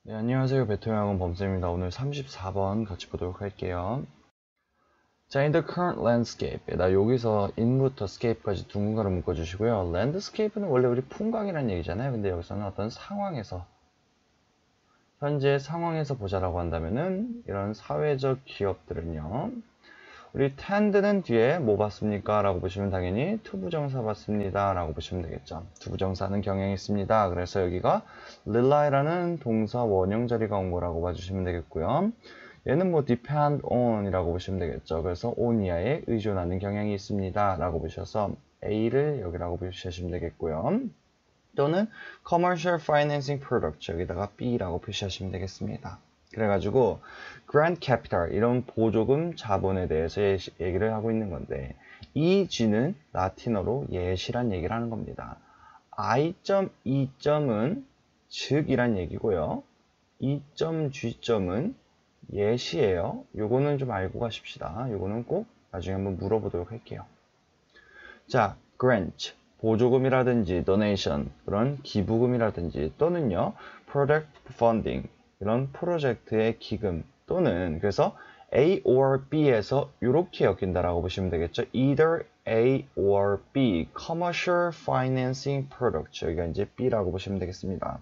네, 안녕하세요. 베토양은 범쌤입니다. 오늘 34번 같이 보도록 할게요. 자, in the current landscape. 나 여기서 in부터 scape까지 둥근가로 묶어주시고요. landscape는 원래 우리 풍광이라는 얘기잖아요. 근데 여기서는 어떤 상황에서, 현재 상황에서 보자라고 한다면은 이런 사회적 기업들은요. 우리 tend는 뒤에 뭐 봤습니까? 라고 보시면 당연히 투부정사 봤습니다. 라고 보시면 되겠죠. 투부정사는 경향이 있습니다. 그래서 여기가 rely라는 동사 원형 자리가 온 거라고 봐주시면 되겠고요. 얘는 뭐 depend on 이라고 보시면 되겠죠. 그래서 on 이하에 의존하는 경향이 있습니다. 라고 보셔서 A를 여기라고 보시면 되겠고요. 또는 commercial financing product 여기다가 B라고 표시하시면 되겠습니다. 그래가지고 grant capital 이런 보조금 자본에 대해서 얘기를 하고 있는 건데 이 G는 라틴어로 예시란 얘기를 하는 겁니다. I.E.은 즉이란 얘기고요. E.G점은 예시예요. 요거는 좀 알고 가십시다. 요거는 꼭 나중에 한번 물어보도록 할게요. 자, grant 보조금이라든지 donation 그런 기부금이라든지 또는요 project funding 이런 프로젝트의 기금 또는 그래서 A or B에서 이렇게 엮인다라고 보시면 되겠죠. Either A or B commercial financing product 여기가 이제 B라고 보시면 되겠습니다.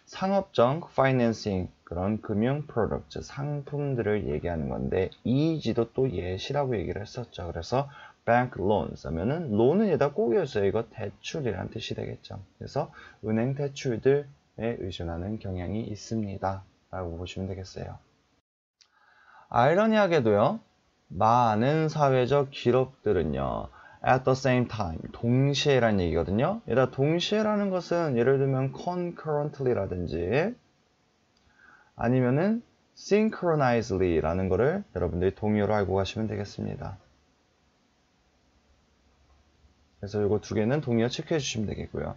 상업적 financing 그런 금융 프로덕트 상품들을 얘기하는 건데 이 지도 또 예시라고 얘기를 했었죠. 그래서 bank loans 하면은 loan은 얘다 꼭이었어요. 이거 대출이란 뜻이 되겠죠. 그래서 은행 대출들에 의존하는 경향이 있습니다. 라고 보시면 되겠어요. 아이러니하게도요. 많은 사회적 기록들은요. at the same time, 동시에란 얘기거든요. 얘다 동시에라는 것은 예를 들면 concurrently라든지 아니면은 synchronously라는 거를 여러분들이 동의어로 알고 가시면 되겠습니다. 그래서 이거 두 개는 동의어 체크해 주시면 되겠고요.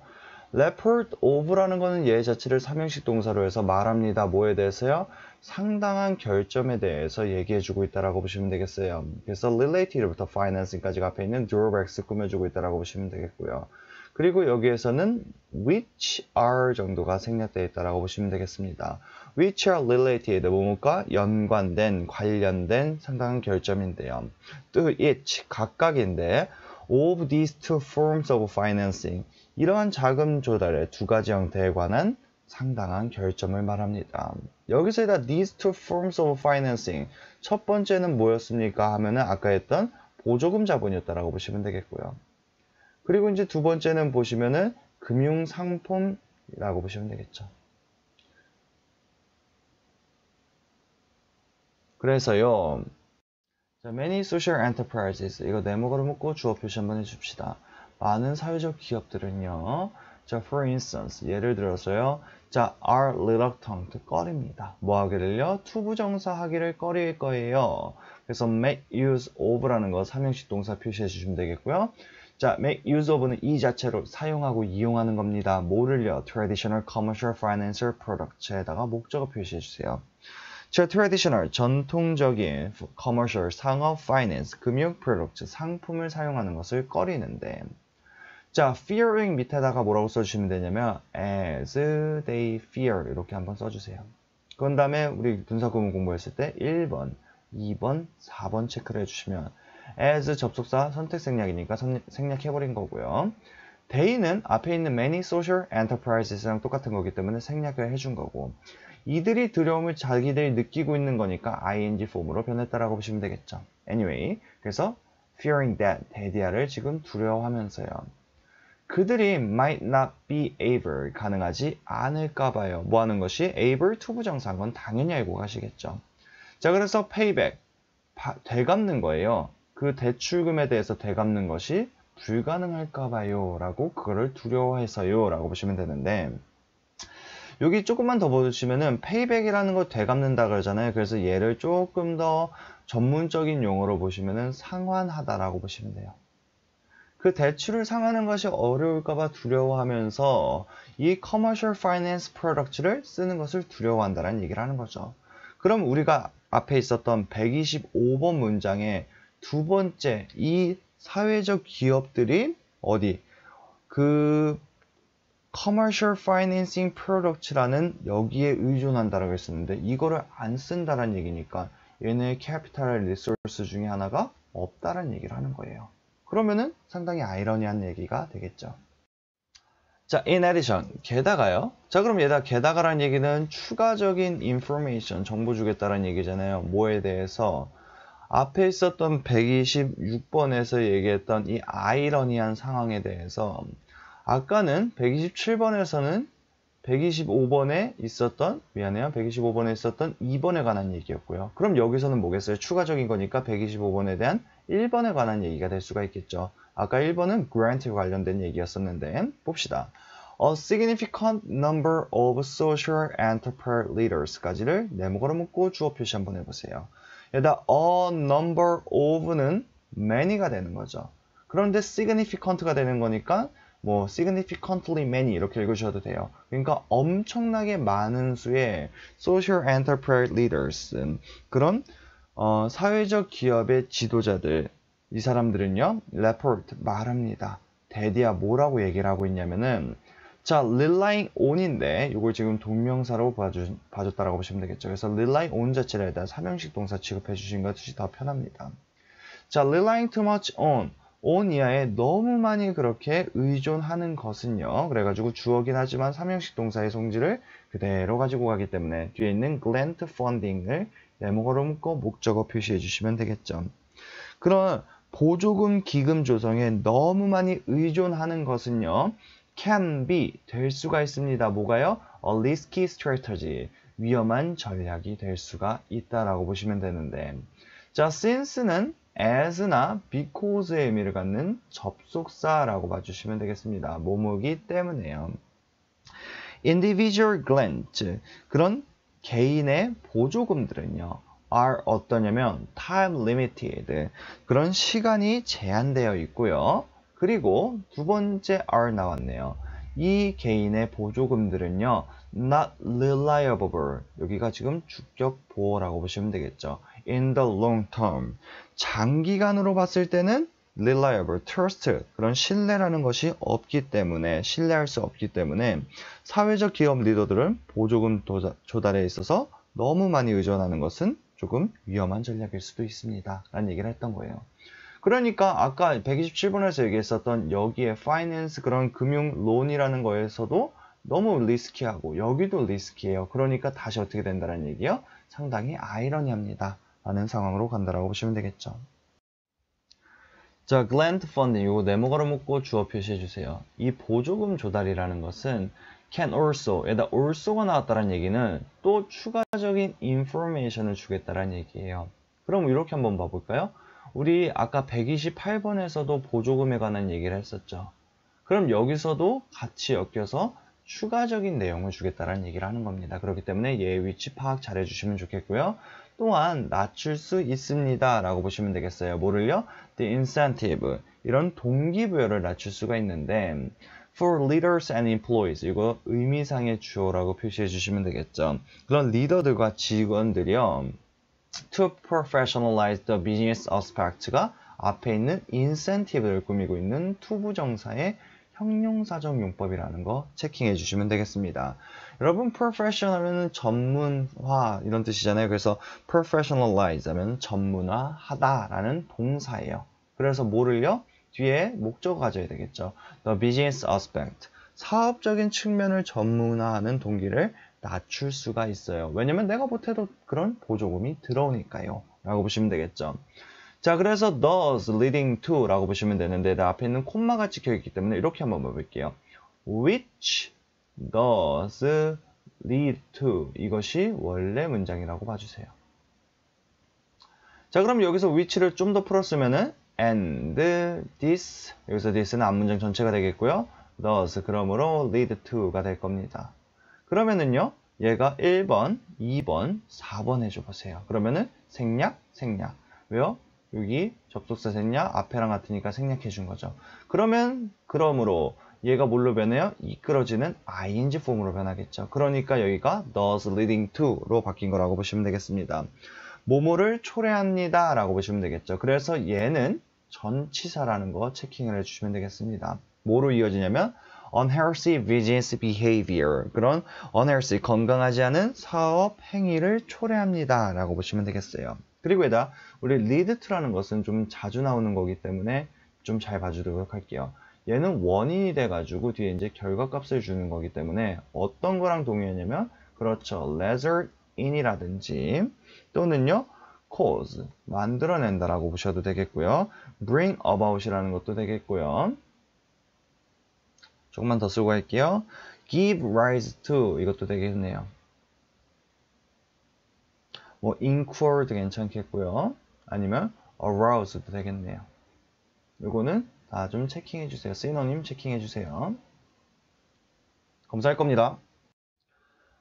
report of라는 거는 얘 자체를 삼형식 동사로 해서 말합니다. 뭐에 대해서요? 상당한 결점에 대해서 얘기해 주고 있다라고 보시면 되겠어요. 그래서 related부터 financing까지 앞에 있는 drawbacks 꾸며주고 있다라고 보시면 되겠고요. 그리고 여기에서는 which are 정도가 생략되어 있다라고 보시면 되겠습니다. which are related, 뭐뭐과 연관된, 관련된 상당한 결점인데요. 또 each, 각각인데 of these two forms of financing, 이러한 자금 조달의 두 가지 형태에 관한 상당한 결점을 말합니다. 여기서 일단 these two forms of financing, 첫 번째는 뭐였습니까? 하면은 아까 했던 보조금 자본이었다라고 보시면 되겠고요. 그리고 이제 두 번째는 보시면은 금융 상품이라고 보시면 되겠죠. 그래서요. 자, many social enterprises 이거 네모가로 묶고 주어 표시 한번 해줍시다. 많은 사회적 기업들은요. 자, for instance 예를 들어서요. 자, are reluctant 꺼립니다. 뭐 하기를요? 투부정사 하기를 꺼릴 거예요. 그래서 make use of라는 거 삼형식 동사 표시해 주시면 되겠고요. 자, make use of는 이 자체로 사용하고 이용하는 겁니다. 뭐를요? traditional commercial financial product에다가 목적어 표시해 주세요. 자, traditional, 전통적인 commercial, 상업, finance, 금융 프로덕트, 상품을 사용하는 것을 꺼리는데 자, fearing 밑에다가 뭐라고 써주시면 되냐면 as they fear 이렇게 한번 써주세요. 그런 다음에 우리 분사구문 공부했을 때 1번, 2번, 4번 체크를 해주시면 as 접속사 선택 생략이니까 생략해버린 거고요. they는 앞에 있는 many social enterprises랑 똑같은 거기 때문에 생략을 해준 거고 이들이 두려움을 자기들이 느끼고 있는 거니까 ing 폼으로 변했다라고 보시면 되겠죠. Anyway, 그래서 fearing that, 대디아를 지금 두려워하면서요. 그들이 might not be able, 가능하지 않을까 봐요. 뭐 하는 것이 able 투부정사인 건 당연히 알고 가시겠죠. 자, 그래서 payback, 되갚는 거예요. 그 대출금에 대해서 되갚는 것이 불가능할까 봐요. 라고 그거를 두려워해서요. 라고 보시면 되는데 여기 조금만 더 보시면은 페이백이라는 걸 되갚는다 그러잖아요. 그래서 얘를 조금 더 전문적인 용어로 보시면은 상환하다라고 보시면 돼요. 그 대출을 상하는 것이 어려울까봐 두려워하면서 이 commercial finance product를 쓰는 것을 두려워한다는 얘기를 하는 거죠. 그럼 우리가 앞에 있었던 125번 문장의 두 번째 이 사회적 기업들이 어디 그 commercial financing products라는 여기에 의존한다라고 했었는데 이거를 안 쓴다라는 얘기니까 얘네 캐피탈 리소스 중에 하나가 없다라는 얘기를 하는 거예요. 그러면은 상당히 아이러니한 얘기가 되겠죠. 자, in addition, 게다가요. 자, 그럼 게다가라는 얘기는 추가적인 information, 정보 주겠다라는 얘기잖아요. 뭐에 대해서? 앞에 있었던 126번에서 얘기했던 이 아이러니한 상황에 대해서 아까는 127번에서는 125번에 있었던 2번에 관한 얘기였고요. 그럼 여기서는 뭐겠어요? 추가적인 거니까 125번에 대한 1번에 관한 얘기가 될 수가 있겠죠. 아까 1번은 grant에 관련된 얘기였었는데 봅시다. A significant number of social enterprise leaders까지를 네모가로 묶고 주어 표시 한번 해보세요. 여기다 a number of는 many가 되는 거죠. 그런데 significant가 되는 거니까 뭐 significantly many 이렇게 읽으셔도 돼요. 그러니까 엄청나게 많은 수의 social enterprise leaders 그런 사회적 기업의 지도자들 이 사람들은요 report 말합니다. 대디야 뭐라고 얘기를 하고 있냐면은 자 relying on인데 이걸 지금 동명사로 봐줬다라고 보시면 되겠죠. 그래서 rely on 자체를 일단 삼형식 동사 취급해 주신 것이 더 편합니다. 자 relying too much on 이하에 너무 많이 그렇게 의존하는 것은요. 그래가지고 주어긴 하지만 삼형식 동사의 성질을 그대로 가지고 가기 때문에 뒤에 있는 grant funding을 네모가로 묶고 목적어 표시해 주시면 되겠죠. 그럼 보조금 기금 조성에 너무 많이 의존하는 것은요. can be 될 수가 있습니다. 뭐가요? A risky strategy 위험한 전략이 될 수가 있다라고 보시면 되는데 자 since는 as나 because의 의미를 갖는 접속사라고 봐주시면 되겠습니다. 뭐뭐기 때문에요. individual grants 그런 개인의 보조금들은요. are 어떠냐면 time limited 그런 시간이 제한되어 있고요. 그리고 두 번째 are 나왔네요. 이 개인의 보조금들은요. not reliable 여기가 지금 주격 보호라고 보시면 되겠죠. in the long term 장기간으로 봤을 때는 reliable, trust 그런 신뢰라는 것이 없기 때문에 신뢰할 수 없기 때문에 사회적 기업 리더들은 보조금 조달에 있어서 너무 많이 의존하는 것은 조금 위험한 전략일 수도 있습니다. 라는 얘기를 했던 거예요. 그러니까 아까 127번에서 얘기했었던 여기에 파이낸스 그런 금융 론이라는 거에서도 너무 리스키하고 여기도 리스키해요. 그러니까 다시 어떻게 된다는 얘기요? 상당히 아이러니합니다. 라는 상황으로 간다라고 보시면 되겠죠. 자, grant funding 이거 네모가로 묶고 주어 표시해 주세요. 이 보조금 조달이라는 것은 can also 에다 also가 나왔다는 얘기는 또 추가적인 information을 주겠다는 얘기예요. 그럼 이렇게 한번 봐볼까요? 우리 아까 128번에서도 보조금에 관한 얘기를 했었죠. 그럼 여기서도 같이 엮여서 추가적인 내용을 주겠다는 얘기를 하는 겁니다. 그렇기 때문에 얘의 위치 파악 잘 해주시면 좋겠고요. 또한 낮출 수 있습니다. 라고 보시면 되겠어요. 뭐를요? The incentive. 이런 동기부여를 낮출 수가 있는데 for leaders and employees. 이거 의미상의 주어라고 표시해 주시면 되겠죠. 그런 리더들과 직원들이요. To professionalize the business aspect가 앞에 있는 incentive를 꾸미고 있는 투부정사의 형용사적 용법이라는 거 체킹해 주시면 되겠습니다. 여러분 professional 하면 전문화 이런 뜻이잖아요. 그래서 professionalize 하면 전문화하다 라는 동사예요. 그래서 뭐를요? 뒤에 목적어 가져야 되겠죠. The business aspect 사업적인 측면을 전문화하는 동기를 낮출 수가 있어요. 왜냐면 내가 못해도 그런 보조금이 들어오니까요. 라고 보시면 되겠죠. 자, 그래서 thus leading to 라고 보시면 되는데 앞에 있는 콤마가 찍혀있기 때문에 이렇게 한번 봐볼게요. which thus lead to 이것이 원래 문장이라고 봐주세요. 자, 그럼 여기서 which를 좀 더 풀었으면은 and this 여기서 this는 앞문장 전체가 되겠고요. thus 그러므로 lead to가 될 겁니다. 그러면은요, 얘가 1번, 2번, 4번 해줘보세요. 그러면은 생략. 왜요? 여기 접속사 생략, 앞에랑 같으니까 생략해준 거죠. 그러므로 얘가 뭘로 변해요? 이끌어지는 ing 폼으로 변하겠죠. 그러니까 여기가 thus leading to로 바뀐 거라고 보시면 되겠습니다. 뭐뭐를 초래합니다 라고 보시면 되겠죠. 그래서 얘는 전치사라는 거 체킹을 해주시면 되겠습니다. 뭐로 이어지냐면 unhealthy business behavior. 그런 unhealthy, 건강하지 않은 사업 행위를 초래합니다. 라고 보시면 되겠어요. 그리고 여기다 우리 lead to라는 것은 좀 자주 나오는 거기 때문에 좀 잘 봐주도록 할게요. 얘는 원인이 돼가지고 뒤에 이제 결과값을 주는 거기 때문에 어떤 거랑 동의하냐면 그렇죠. result in이라든지 또는요. cause, 만들어낸다라고 보셔도 되겠고요. bring about이라는 것도 되겠고요. 조금만 더 쓰고 할게요. give rise to 이것도 되겠네요. 뭐 incur도 괜찮겠고요. 아니면 arouse도 되겠네요. 요거는 다 좀 체킹해 주세요. 시노님 체킹해 주세요. 검사할 겁니다.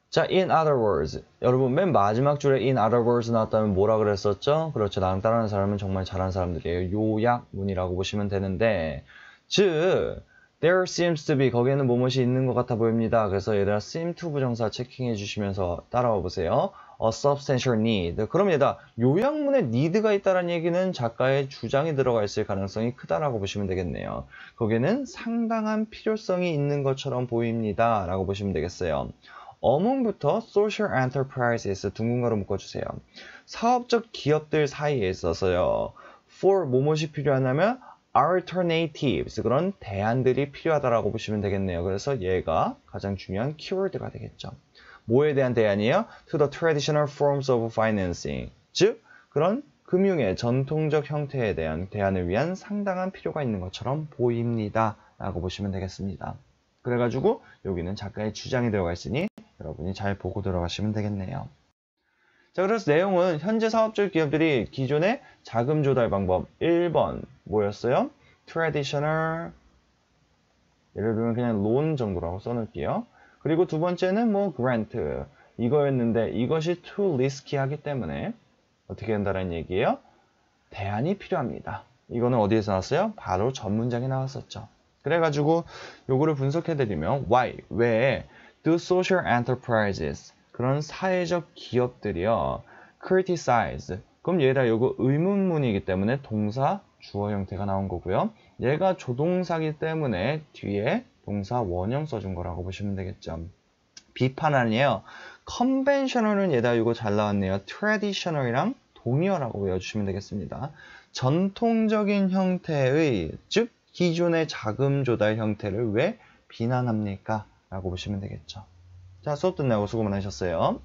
자, in other words. 여러분 맨 마지막 줄에 in other words 나왔다면 뭐라 그랬었죠? 그렇죠. 나랑 따라하는 사람은 정말 잘하는 사람들이에요. 요약문이라고 보시면 되는데 즉 there seems to be 거기에는 뭐뭇이 있는 것 같아 보입니다. 그래서 얘들아 seem to 부정사 체킹해 주시면서 따라와 보세요. A substantial need. 그럼 얘들아 요약문에 need가 있다는 얘기는 작가의 주장이 들어가 있을 가능성이 크다라고 보시면 되겠네요. 거기에는 상당한 필요성이 있는 것처럼 보입니다. 라고 보시면 되겠어요. 어문부터 social enterprises 둥근가로 묶어주세요. 사업적 기업들 사이에 있어서요. for 뭐뭇이 필요하냐면 alternatives 그런 대안들이 필요하다라고 보시면 되겠네요. 그래서 얘가 가장 중요한 키워드가 되겠죠. 뭐에 대한 대안이에요? To the traditional forms of financing. 즉 그런 금융의 전통적 형태에 대한 대안을 위한 상당한 필요가 있는 것처럼 보입니다. 라고 보시면 되겠습니다. 그래가지고 여기는 작가의 주장이 들어가 있으니 여러분이 잘 보고 들어가시면 되겠네요. 자, 그래서 내용은 현재 사업적 기업들이 기존의 자금 조달 방법 1번 뭐였어요? traditional 예를 들면 그냥 loan 정도라고 써놓을게요. 그리고 두 번째는 뭐 grant 이거였는데 이것이 too risky하기 때문에 어떻게 한다는 얘기예요? 대안이 필요합니다. 이거는 어디에서 나왔어요? 바로 전 문장에 나왔었죠. 그래가지고 요거를 분석해드리면 why, 왜 do social enterprises 그런 사회적 기업들이요 criticize 그럼 얘가 요거 의문문이기 때문에 동사 주어 형태가 나온 거고요. 얘가 조동사기 때문에 뒤에 동사 원형 써준 거라고 보시면 되겠죠. 비판 아니에요. conventional은 얘다 이거 잘 나왔네요. traditional이랑 동의어라고 외워주시면 되겠습니다. 전통적인 형태의 즉 기존의 자금 조달 형태를 왜 비난합니까? 라고 보시면 되겠죠. 자, 수업 끝나고 수고 많으셨어요.